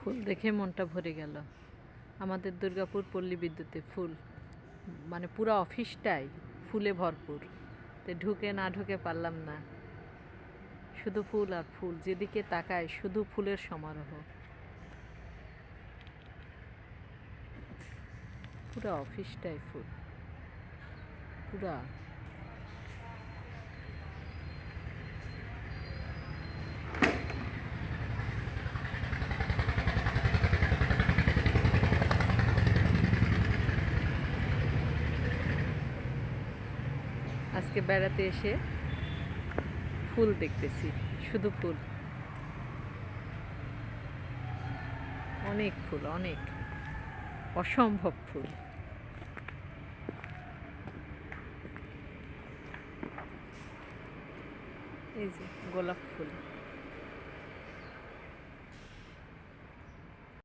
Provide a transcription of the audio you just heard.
ফুল দেখে মনটা ভরে গেল। আমাদের দুর্গাপুর পল্লী বিদ্যুতে ফুল, মানে পুরো অফিসটাই ফুলে ভরপুর। তো ঢুকে না ঢুকে পারলাম না, শুধু ফুল আর ফুল, যেদিকে তাকায় শুধু ফুলের সমারোহ। পুরো অফিসটাই ফুল, পুরা। আজকে বেড়াতে এসে ফুল দেখতেছি, শুধু ফুল, অনেক ফুল, অনেক, অসম্ভব ফুল। এই যে গোলাপ ফুল।